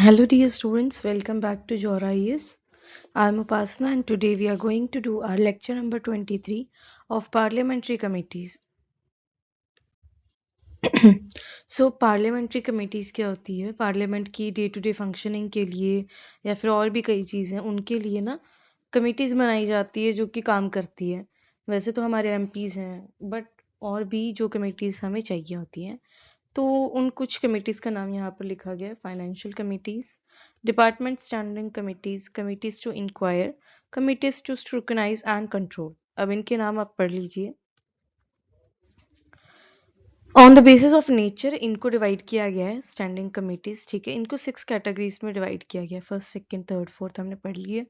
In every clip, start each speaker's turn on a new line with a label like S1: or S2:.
S1: Hello dear students, welcome back to Jora IAS. I am Upasana and today we are going to do our lecture number 23 of Parliamentary Committees. So parliamentary committees क्या होती है? Parliament की day to day functioning के लिए या फिर और भी कई चीज़ें उनके लिए ना कमिटीज़ बनाई जाती है जो कि काम करती है। वैसे तो हमारे एमपीज़ हैं बट और भी जो कमिटीज़ हमें चाहिए होती हैं तो उन कुछ कमिटीज़ का नाम यहाँ पर लिखा गया है। Financial committees, department standing committees, committees to inquire, committees to scrutinise and control. अब इनके नाम आप पढ़ लीजिए। On the basis of nature इनको डिवाइड किया गया है स्टैंडिंग कमिटीज़, ठीक है। इनको 6 कैटेगरीज में डिवाइड किया गया है। फर्स्ट, सेकंड, थर्ड, फोर्थ हमने पढ़ लिए।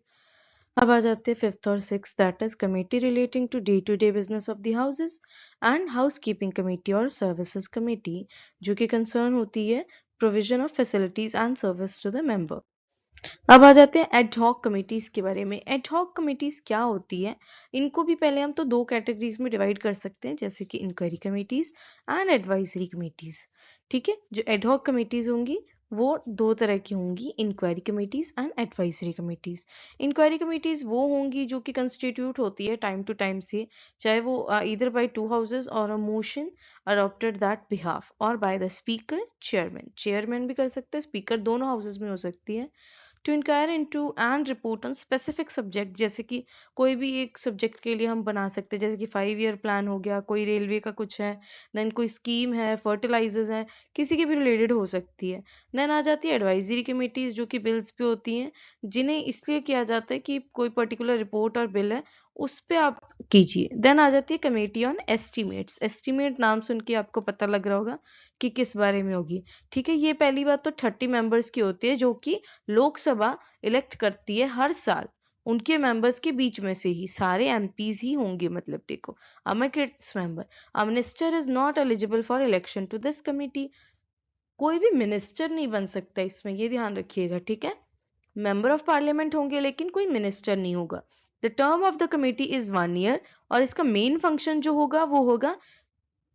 S1: अब आ जाते हैं फिफ्थ और six, that is committee relating to day business of the houses and housekeeping committee और सर्विसेज कमेटी जो कि कंसर्न होती है provision of facilities and service to the member. अब आ जाते हैं एडहॉक कमिटीज के बारे में। एडहॉक कमिटीज क्या होती है? इनको भी पहले हम तो दो कैटेगरीज में डिवाइड कर सकते हैं, जैसे कि inquiry committees and advisory committees. ठीक है, जो एडहॉक कमिटीज होंगी वो दो तरह की होंगी, inquiry committees and advisory committees. Inquiry committees वो होंगी जो कि कंस्टिट्यूट होती है टाइम टू टाइम से, चाहे वो इधर बाय टू हाउसेस और a motion adopted that behalf और by the speaker chairman. Chairman भी कर सकते हैं, स्पीकर दोनों हाउसेस में हो सकती है। To inquire into and report on specific subject, जैसे कि कोई भी एक सब्जेक्ट के लिए हम बना सकते हैं, जैसे कि 5 ईयर प्लान हो गया, कोई रेलवे का कुछ है, देन कोई स्कीम है, फर्टिलाइजर्स है, किसी के भी रिलेटेड हो सकती है। देन आ जाती है एडवाइजरी कमेटीज जो कि बिल्स पे होती हैं, जिन्हें इसलिए किया जाता है कि कोई पर्टिकुलर रिपोर्ट और बिल है उस पे आप कीजिए। देन आ जाती है कमेटी ऑन एस्टीमेट्स। एस्टीमेट नाम सुन के आपको पता लग रहा होगा कि किस बारे में होगी। ठीक है, ये पहली बात तो 30 मेंबर्स की होती है जो कि लोकसभा इलेक्ट करती है हर साल। उनके मेंबर्स के बीच में से ही सारे एमपीज ही होंगे। मतलब देखो, अमेरिकेट्स member, a minister is not eligible for election to this committee. कोई भी मिनिस्टर नहीं बन सकता इसमें, ये ध्यान रखिएगा। ठीक है, मेंबर ऑफ पार्लियामेंट होंगे लेकिन कोई मिनिस्टर नहीं होगा। The term of the committee is 1 year और इसका मेन फंक्शन जो होगा वो होगा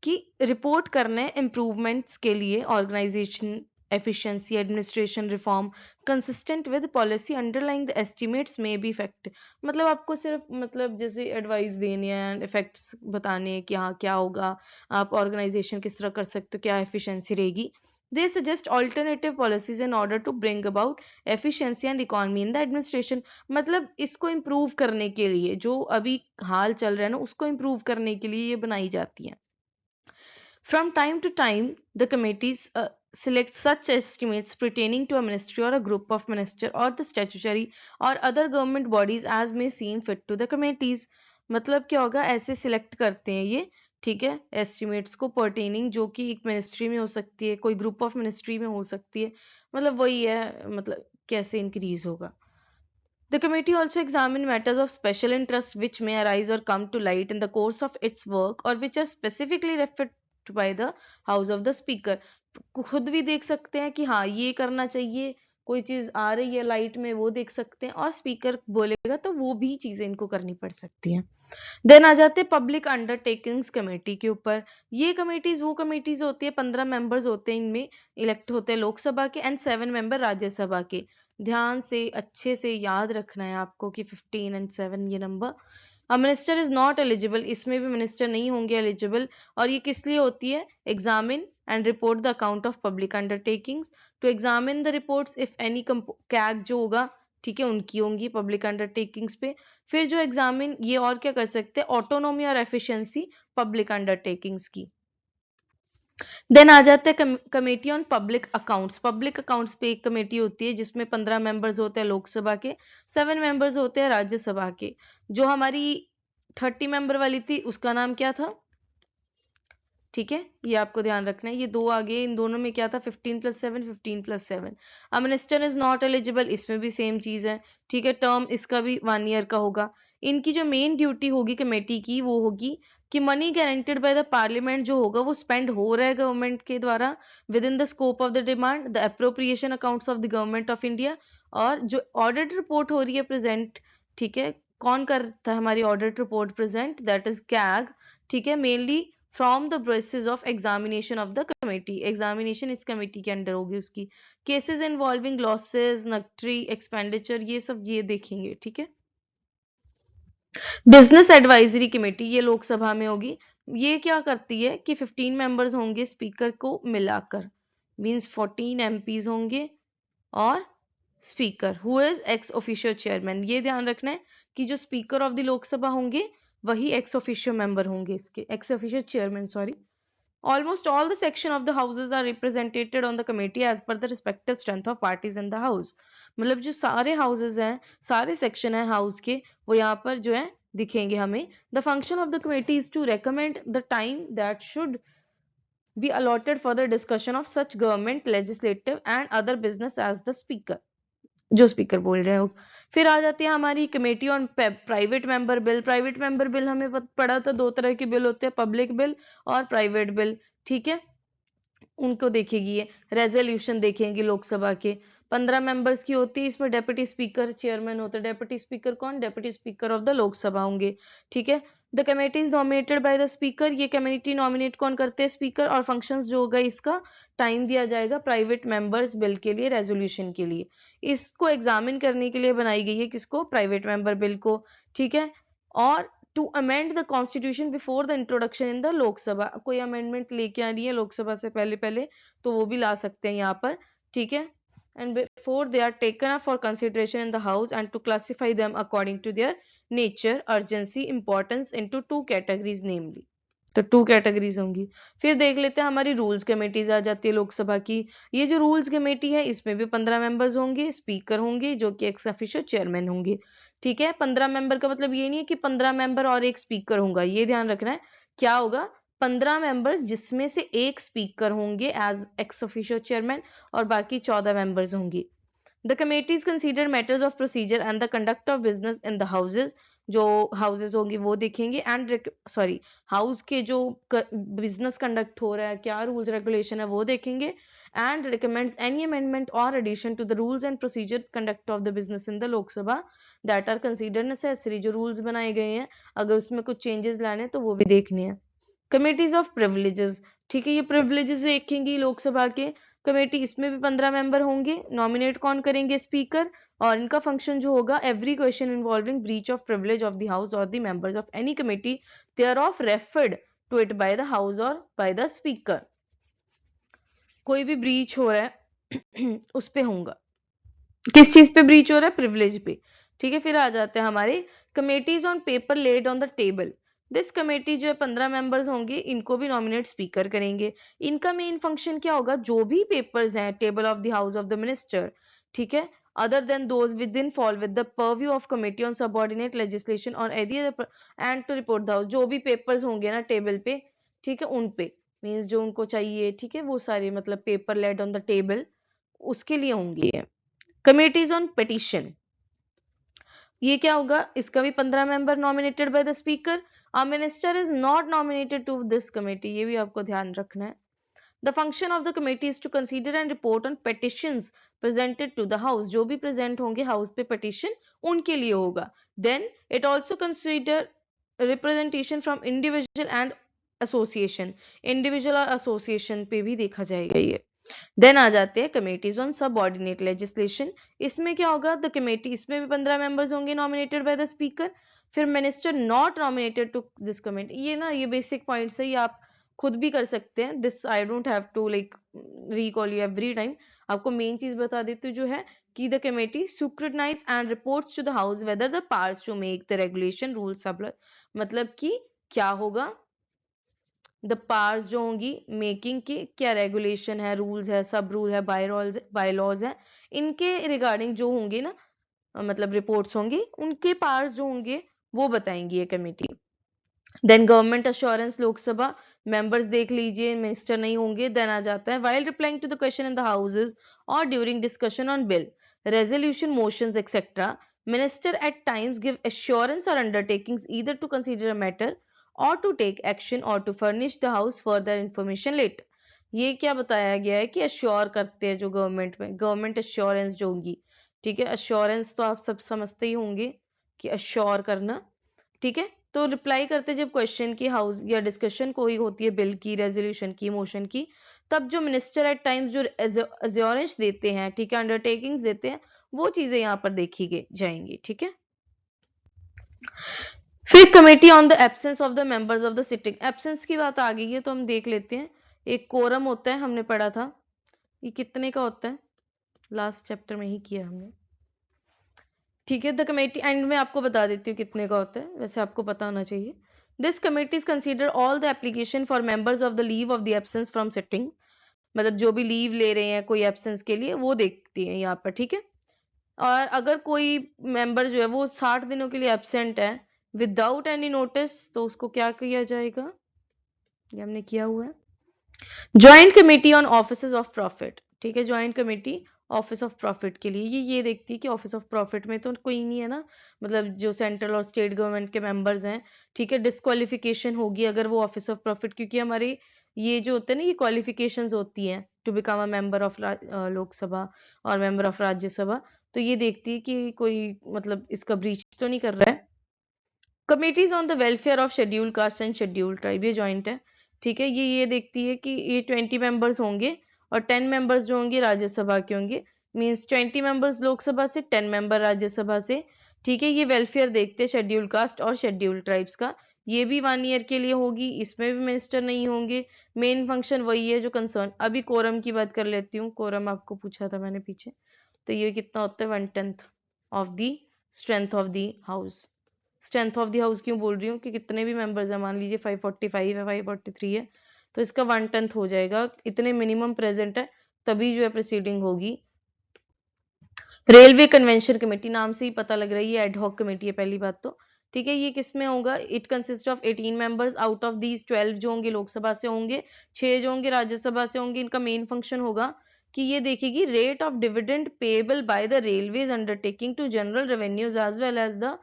S1: कि रिपोर्ट करने इम्प्रूवमेंट्स के लिए organisation efficiency, administration reform consistent with policy underlying the estimates में बी इफेक्ट। मतलब आपको सिर्फ मतलब जैसे एडवाइस देने एंड इफेक्ट्स बताने हैं कि हाँ क्या होगा, आप ऑर्गेनाइजेशन किस तरह कर सकते हो, क्या एफिशिएंसी रहेगी। They suggest alternative policies in order to bring about efficiency and economy in the administration। मतलब इसको इम्प्रूव करने के लिए, जो अभी हाल चल रहा है ना उसको इम्प्रूव करने के लिए ये बनाई जाती है। From time to time, the committees select such estimates pertaining to a ministry or a group of minister or the statutory or other government bodies as may seem fit to the committees। मतलब क्या होगा, ऐसे select करते हैं ये, ठीक है, estimates को पर्टेनिंग, जो कि एक मिनिस्ट्री में हो सकती है, कोई ग्रुप ऑफ मिनिस्ट्री में हो सकती है। मतलब वही है, मतलब कैसे इंक्रीज होगा। The committee also examine matters of special interest which may arise or come to light in the course of its work or which are specifically referred to by the House of the Speaker। खुद भी देख सकते हैं कि हाँ ये करना चाहिए, कोई चीज आ रही है लाइट में वो देख सकते हैं, और स्पीकर बोलेगा तो वो भी चीजें इनको करनी पड़ सकती हैं। देन आ जाते हैं पब्लिक अंडरटेकिंग्स कमेटी के ऊपर। ये कमेटीज वो कमेटीज होती है, 15 मेंबर्स होते हैं इनमें, इलेक्ट होते हैं लोकसभा के एंड 7 मेंबर राज्यसभा के। ध्यान से अच्छे से याद रखना है आपको कि 15 एंड 7 ये number. A minister is not eligible, इसमें भी मिनिस्टर नहीं होंगे एलिजिबल। और ये किस लिए होती है? Examine and report the account of public undertakings, to examine the reports if any CAG जो होगा, ठीक है, उनकी होंगी पब्लिक अंडरटेकिंग्स पे। फिर जो एग्जामिन ये और क्या कर सकते हैं, ऑटोनॉमी और एफिशिएंसी पब्लिक अंडरटेकिंग्स की। देन आ जाते हैं committee on public accounts. Public accounts पे एक कमेटी होती है जिसमें 15 मेंबर्स होते हैं लोकसभा के, 7 मेंबर्स होते हैं राज्यसभा के। जो हमारी 30 मेंबर वाली थी उसका नाम क्या था? ठीक है, ये आपको ध्यान रखना है। ये दो आगे, इन दोनों में क्या था? 15+7, 15+7। अ मिनिस्टर इज नॉट एलिजिबल, इसमें भी सेम चीज है। ठीक है, टर्म इसका भी 1 ईयर का होगा। इनकी जो मेन ड्यूटी होगी कमेटी की वो होगी कि money guaranteed by the parliament जो होगा वो स्पेंड हो रहा है गवर्नमेंट के द्वारा with in the scope of the demand, the appropriation accounts of the government of India. और जो ऑडिट रिपोर्ट हो रही है प्रेजेंट, ठीक है, कौन करता है हमारी audit report present? That is CAG. ठीक है, mainly from the basis of examination of the committee, examination इस कमेटी के अंडर होगी उसकी। केसेस इन्वॉल्विंग लॉसेस, नक्टरी एक्सपेंडिचर, ये सब ये देखेंगे, ठीक है। बिजनेस एडवाइजरी कमेटी ये लोकसभा में होगी। ये क्या करती है कि 15 मेंबर्स होंगे स्पीकर को मिलाकर, मींस 14 एमपीज होंगे और speaker who is ex officio chairman. ये ध्यान रखना है कि जो स्पीकर ऑफ द लोकसभा होंगे वही एक्स ऑफिशियो मेंबर होंगे, इसके ex officio chairman sorry. Almost all the section of the houses are represented on the committee as per the respective strength of parties in the house। मतलब जो सारे houses हैं, सारे section हैं house के, वो यहाँ पर जो है दिखेंगे हमें। The function of the committee is to recommend the time that should be allotted for the discussion of such government, legislative and other business as the speaker, जो स्पीकर बोल रहे हो। फिर आ जाती है हमारी committee on private member bill. Private member bill हमें पढ़ा था, दो तरह के बिल होते हैं, पब्लिक बिल और प्राइवेट बिल, ठीक है। उनको देखेगी ये। रेजोल्यूशन देखेंगे लोकसभा के, 15 मेंबर्स की होती है, इसमें डेप्यूटी स्पीकर चेयरमैन होता है। डेप्यूटी स्पीकर कौन? Deputy speaker of the Lok Sabha होंगे, ठीक है। The committee is nominated by the speaker, ये कमेटी नॉमिनेट कौन करते हैं? स्पीकर। और फंक्शंस जो होगा इसका टाइम दिया जाएगा प्राइवेट मेंबर्स बिल के लिए, रेजोल्यूशन के लिए। इसको एग्जामिन करने के लिए बनाई गई है, किसको? प्राइवेट मेंबर बिल को, ठीक है। और to amend the constitution before the introduction in the Lok Sabha, कोई अमेंडमेंट लेके आ रही है लोकसभा से पहले पहले तो वो भी ला सकते हैं यहाँ पर, ठीक है। And before they are taken up for consideration in the house and to classify them according to their nature, urgency, importance into 2 categories namely. तो 2 कैटेगरीज होंगी। फिर देख लेते हैं हमारी रूल्स कमेटीज आ जाती है लोकसभा की। ये जो रूल्स कमेटी है इसमें भी 15 मेंबर्स होंगे, स्पीकर होंगे जो कि एक्स ऑफिशियो चेयरमैन होंगे, ठीक है। 15 मेंबर का मतलब ये नहीं है कि 15 मेंबर और एक स्पीकर होगा, ये ध्यान रखना है। क्या होगा? 15 मेंबर्स जिसमें से एक स्पीकर होंगे एज एक्स ऑफिशियो चेयरमैन और बाकी 14 मेंबर्स होंगे। The committees consider matters of procedure and the conduct of business in the houses, जो houses होंगे वो देखेंगे एंड सॉरी हाउस के जो बिजनेस कंडक्ट हो रहा है, क्या रूल्स रेगुलेशन है वो देखेंगे एंड रिकमेंड्स एनी अमेंडमेंट और addition to the rules and procedure conduct of the business in the Lok Sabha that are consider necessary. जो रूल्स बनाए गए हैं अगर उसमें कुछ चेंजेस लाने तो वो भी देखने हैं। कमेटीज ऑफ प्रिविलेजेस, ठीक है, ये प्रिविलेजेस देखेंगी लोकसभा के कमेटी, इसमें भी 15 मेंबर होंगे। नॉमिनेट कौन करेंगे? स्पीकर। और इनका फंक्शन जो होगा, every question involving breach of privilege of the house और the members of any committee there of referred to it by the house और बाय द स्पीकर। कोई भी ब्रीच हो रहा है उस पे होगा। किस चीज पे ब्रीच हो रहा है? प्रिविलेज पे, ठीक है। फिर आ जाते हैं हमारे committees on paper laid on the table. This committee जो है 15 मेंबर्स होंगे, इनको भी नॉमिनेट स्पीकर करेंगे। इनका मेन फंक्शन क्या होगा? जो भी पेपर्स हैं table of the house of the minister, ठीक है, other than those within fall with the purview of committee on subordinate legislation और and to report the house, जो भी पेपर्स होंगे ना टेबल पे, ठीक है, उन पे मींस जो उनको चाहिए, ठीक है, वो सारे मतलब paper laid on the table उसके लिए होंगे। कमेटीज ऑन पिटीशन, ये क्या होगा? इसका भी 15 member nominated by the speaker. A minister is not nominated to this committee, ये भी आपको ध्यान रखना है। The function of the committee is to consider and report on petitions presented to the house, जो भी प्रेजेंट होंगे हाउस पे पिटिशन उनके लिए होगा। Then it also consider representation from individual and association, individual और एसोसिएशन पे भी देखा जाएगा ये। देन आ जाते हैं कमेटीज ऑन सबऑर्डिनेट लेजिस्लेशन। इसमें क्या होगा? द कमेटी, इसमें भी 15 मेंबर्स होंगे नॉमिनेटेड बाय द स्पीकर। फिर minister not nominated to this committee, ये ना ये बेसिक पॉइंट्स है, ये आप खुद भी कर सकते हैं। This I don't have to like recall you every time, आपको मेन चीज बता देती हूँ जो है कि the committee scrutinise and reports to the house whether the powers to make the regulation rules, मतलब कि क्या होगा? द पावर्स जो होंगी मेकिंग की, क्या रेगुलेशन है, रूल्स है, सब रूल है, बायलॉज है, इनके रिगार्डिंग जो होंगे ना मतलब रिपोर्ट्स होंगी, उनके पावर्स जो होंगे वो बताएंगी ये कमेटी। Then government assurance, Lok Sabha members देख लीजिए, मिनिस्टर नहीं होंगे। देन आ जाता है while replying to the question in the houses और during discussion on bill, resolution, motions etcetera, minister at times give assurance or undertakings either to consider a matter or to take action or to furnish the house further information later। ये क्या बताया गया है कि assure करते हैं जो government में, गवर्नमेंट अश्योरेंस जो होंगी, ठीक है। अश्योरेंस तो आप सब समझते ही होंगे कि अश्योर करना, ठीक है। तो रिप्लाई करते जब क्वेश्चन की हाउस या डिस्कशन कोई होती है बिल की, रेजोल्यूशन की, मोशन की, तब जो मिनिस्टर एट टाइम्स जो एज्योरेंस देते हैं, ठीक है, अंडरटेकिंग्स देते हैं, वो चीजें यहाँ पर देखी जाएंगी, ठीक है। फिर committee on the absence of the members of the sitting, absence की बात आ गई है तो हम देख लेते हैं। एक कोरम होता है, हमने पढ़ा था, ये कितने का होता है, लास्ट चैप्टर में ही किया हमने, ठीक है। द कमेटी एंड में आपको बता देती हूँ कितने का होता है, वैसे आपको पता होना चाहिए। This committee is consider all the application for members of the leave of the absence from sitting, मतलब जो भी लीव ले रहे हैं कोई एब्सेंस के लिए वो देखती है यहाँ पर, ठीक है। और अगर कोई मेंबर जो है वो 60 दिनों के लिए एब्सेंट है विदाउट एनी नोटिस, तो उसको क्या किया जाएगा, ये हमने किया हुआ है। Joint committee on offices of profit, ठीक है, joint committee office of profit के लिए ये देखती है कि ऑफिस ऑफ प्रॉफिट में तो कोई नहीं है ना, मतलब जो सेंट्रल और स्टेट गवर्नमेंट के मेंबर्स हैं, ठीक है, डिस्क्वालिफिकेशन होगी अगर वो ऑफिस ऑफ प्रॉफिट, क्योंकि हमारे ये जो होते हैं ना, ये क्वालिफिकेशंस होती हैं to become a member of Lok Sabha और मेंबर ऑफ राज्यसभा, तो ये देखती है कि कोई मतलब इसका ब्रीच तो नहीं कर रहा है। Committees on the welfare of schedule caste and schedule tribe, ये ज्वाइंट है, ठीक है। ये देखती है कि ये 20 मेंबर्स होंगे और 10 मेंबर्स जो होंगे राज्यसभा के होंगे, मींस 20 मेंबर्स लोकसभा से, 10 मेंबर राज्यसभा से, ठीक है। ये वेलफेयर देखते हैं शेड्यूल कास्ट और शेड्यूल ट्राइब्स का, ये भी 1 ईयर के लिए होगी, इसमें भी मिनिस्टर नहीं होंगे, मेन फंक्शन वही है जो कंसर्न। अभी कोरम की बात कर लेती हूँ, कोरम आपको पूछा था मैंने पीछे, तो ये कितना होता है, 1/10 of the strength of the house. Strength of the house क्यों बोल रही हूँ कि कितने भी मेंबर्स है, मान लीजिए 545 है, 543 है, तो इसका 1/10 हो जाएगा, इतने मिनिमम प्रेजेंट है तभी जो है प्रोसीडिंग होगी। रेलवे कन्वेंशन कमेटी, नाम से ही पता लग रहा है ये एडहॉक कमेटी है, पहली बात तो, ठीक है। ये किसमें होगा, it consist of 18 members, out of these 12 जो होंगे लोकसभा से होंगे, 6 जो होंगे राज्यसभा से होंगे। इनका मेन फंक्शन होगा कि ये देखेगी rate of dividend payable by the railways undertaking to general revenues as well as the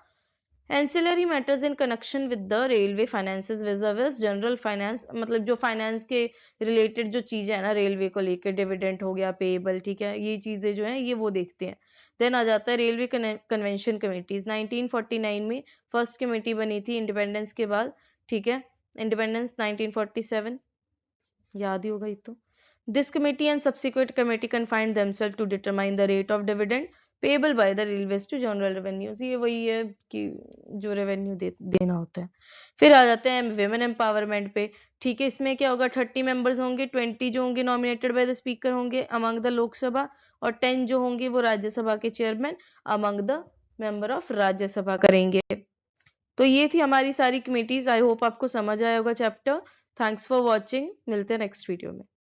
S1: ancillary matters in connection with the railway finances viz general finance, मतलब जो फाइनेंस के रिलेटेड जो चीजें है ना रेलवे को लेकर, डिविडेंड हो गया, पेएबल, ठीक है, ये चीजें जो है ये वो देखते हैं। देन आ जाता है रेलवे कन्वेंशन कमेटीज। 1949 में फर्स्ट कमेटी बनी थी इंडिपेंडेंस के बाद, ठीक है, इंडिपेंडेंस 1947, याद ही होगा ये तो। This committee and subsequent committee confined themselves to determine the rate of dividend payable by the railways to general revenues, ये वही है कि जो रेवेन्यू देना होता है। फिर आ जाते हैं विमेन एम्पावरमेंट पे, ठीक है। इसमें क्या होगा, 30 मेंबर्स होंगे, 20 जो होंगे नॉमिनेटेड बाय द स्पीकर होंगे अमंग द लोकसभा, और 10 जो होंगे वो राज्यसभा के chairman among the member of Rajya Sabha करेंगे। तो ये थी हमारी सारी कमेटीज। आई होप आपको समझ आया होगा चैप्टर। थैंक्स फॉर वॉचिंग, मिलते हैं नेक्स्ट वीडियो में।